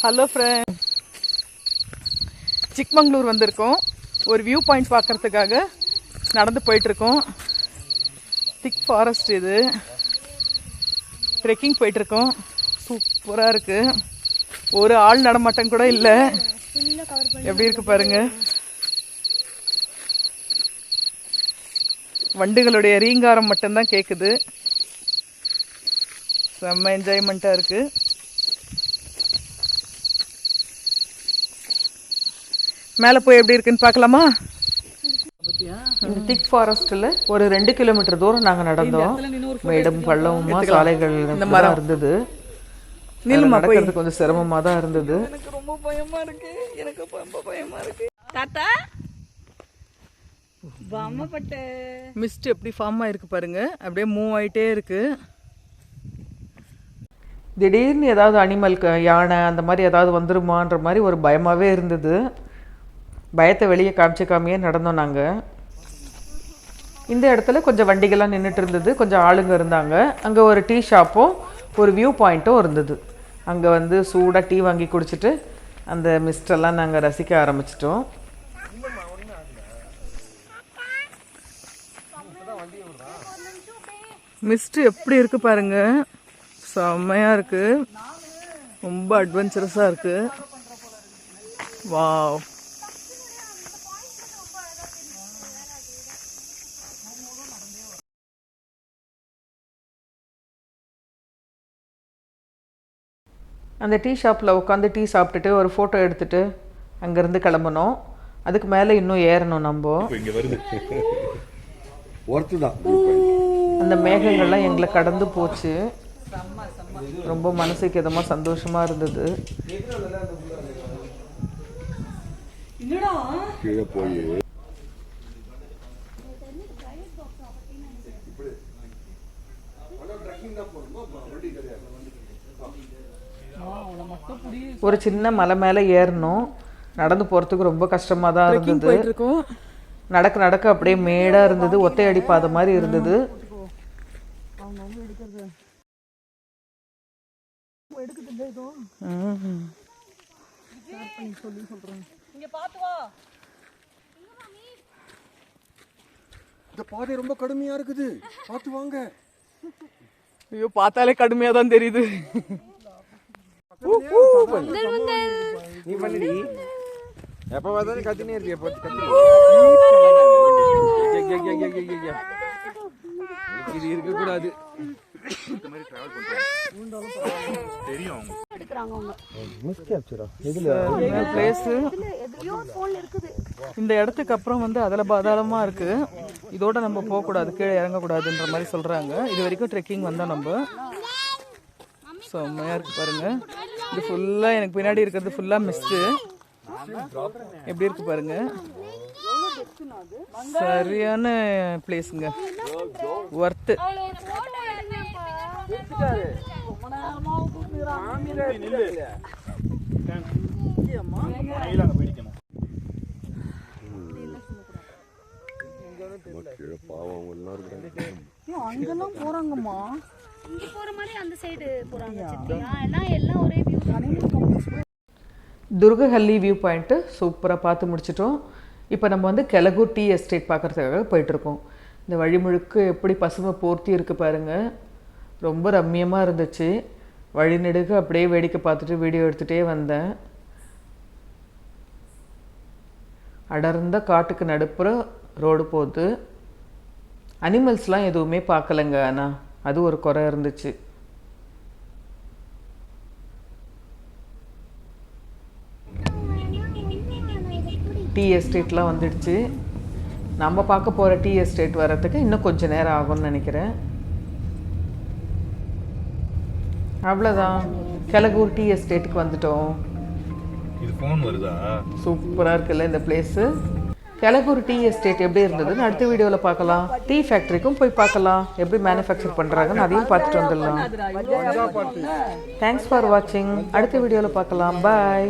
Hello friend, Chikmagalur வந்திருக்கோம். ஒரு view point பார்க்குறதுக்காக நடந்து போயிட்டுருக்கோம். திக் ஃபாரஸ்ட் இது. ட்ரெக்கிங் போயிட்டுருக்கோம். சூப்பராக இருக்குது. ஒரு ஆள் நடமாட்டம் கூட இல்லை. எப்படி இருக்கு பாருங்க. வண்டுகளுடைய ரீங்காரம் மட்டும்தான் கேட்குது. செம்ம என்ஜாய்மெண்ட்டாக இருக்குது. மேலே போய் எப்படி இருக்குன்னு பார்க்கலாமா? இந்த திக் ஃபாரஸ்ட்டில் ஒரு 2 கிலோமீட்டர் தூரம் நாங்கள் நடந்தோம். மேடும் பள்ளமுமா சாலைகள் இந்த மரம் இருந்தது. நடக்கிறது கொஞ்சம் சிரமமாக தான் இருந்தது. எனக்கு ரொம்ப பயமாக இருக்கு. எனக்கு ரொம்ப பயமாக இருக்கு. தாத்தா மிஸ்ட் எப்படி ஃபார்ம் ஆயிருக்கு பாருங்க. அப்படியே மூவ் ஆகிட்டே இருக்கு. திடீர்னு ஏதாவது அனிமலுக்கு, யானை அந்த மாதிரி ஏதாவது வந்துருமான்ற மாதிரி ஒரு பயமாகவே இருந்தது. பயத்தை வெளியே காமிச்சிக்காமையே நடந்தோம் நாங்கள். இந்த இடத்துல கொஞ்சம் வண்டிகள்லாம் நின்றுட்டு இருந்தது. கொஞ்சம் ஆளுங்க இருந்தாங்க. அங்கே ஒரு டீ ஷாப்பும் ஒரு வியூ பாயிண்ட்டும் இருந்தது. அங்கே வந்து சூடாக டீ வாங்கி குடிச்சிட்டு அந்த மிஸ்டெல்லாம் நாங்கள் ரசிக்க ஆரம்பிச்சிட்டோம். மிஸ்ட் எப்படி இருக்குது பாருங்க. செம்மையாக இருக்குது. ரொம்ப அட்வென்ச்சரஸாக இருக்குது. வாவ். அந்த டீ ஷாப்பில் உட்காந்து டீ சாப்பிட்டுட்டு ஒரு ஃபோட்டோ எடுத்துகிட்டு அங்கேருந்து கிளம்பணும். அதுக்கு மேலே இன்னும் ஏறணும் நம்ம. அந்த மேகங்கள்லாம் எங்களை கடந்து போச்சு. ரொம்ப மனசுக்கு எதமாக சந்தோஷமாக இருந்தது. ஒரு சின்ன மலை மேலே ஏறணும். நடந்து போகிறதுக்கு ரொம்ப கஷ்டமாக தான் இருந்தது. நடக்க நடக்க அப்படியே மேடாக இருந்தது. ஒத்தையடி பாதை மாதிரி இருந்தது. இந்த பாதை ரொம்ப கடுமையா இருக்குது. பார்த்து வாங்க. ஐயோ, பார்த்தாலே கடுமையா தான் தெரியுது. நீ பண்ணி எப்ப பார்த்தாலும் கத்தினே இருக்கிய. இது இருக்க கூடாது. இந்த இடத்துக்கு அப்புறம் வந்து அதில் பாதாளமாக இருக்கு. இதோட நம்ம போகக்கூடாது, கீழே இறங்கக்கூடாதுன்ற மாதிரி சொல்றாங்க. இது வரைக்கும் ட்ரெக்கிங் வந்தோம் நம்ம. செம்மையா இருக்கு பாருங்க. இது ஃபுல்லா எனக்கு பின்னாடி இருக்கிறது ஃபுல்லா மிஸ்ட். எப்படி இருக்கு பாருங்க. சரியான பிளேஸுங்க. ஒர்த்து. அங்கெல்லாம் போறாங்கம்மா. துர்கஹள்ளி வியூ பாயிண்ட்டு சூப்பராக பார்த்து முடிச்சிட்டோம். இப்போ நம்ம வந்து கெலகூர் டீ எஸ்டேட் பார்க்குறதுக்காக போயிட்டுருக்கோம். இந்த வழி முழுக்க எப்படி பசுமை போர்த்தி இருக்குது பாருங்கள். ரொம்ப ரம்மியமாக இருந்துச்சு. வழிநெடுக அப்படியே வேடிக்கை பார்த்துட்டு வீடியோ எடுத்துகிட்டே வந்தேன். அடர்ந்த காட்டுக்கு நடுப்புற ரோடு போகுது. அனிமல்ஸ்லாம் எதுவுமே பார்க்கலைங்க. ஆனால் அது ஒரு குறை இருந்துச்சு. டீ எஸ்டேட்லாம் வந்துடுச்சு. நம்ம பார்க்க போகிற டீ எஸ்டேட் வர்றதுக்கு இன்னும் கொஞ்சம் நேரம் ஆகும்னு நினைக்கிறேன். அவ்வளோதான், கெலகூர் டீ எஸ்டேட்டுக்கு வந்துட்டோம். சூப்பராக இருக்குல்ல இந்த பிளேஸு. கெலகூர் டீ எஸ்டேட் எப்படி இருந்ததுன்னு அடுத்த வீடியோவில் பார்க்கலாம். டீ ஃபேக்ட்ரிக்கும் போய் பார்க்கலாம், எப்படி மேனுஃபேக்சர் பண்ணுறாங்கன்னு அதையும் பார்த்துட்டு வந்துடலாம். தேங்க்ஸ் ஃபார் வாட்சிங். அடுத்த வீடியோவில் பார்க்கலாம். பாய்.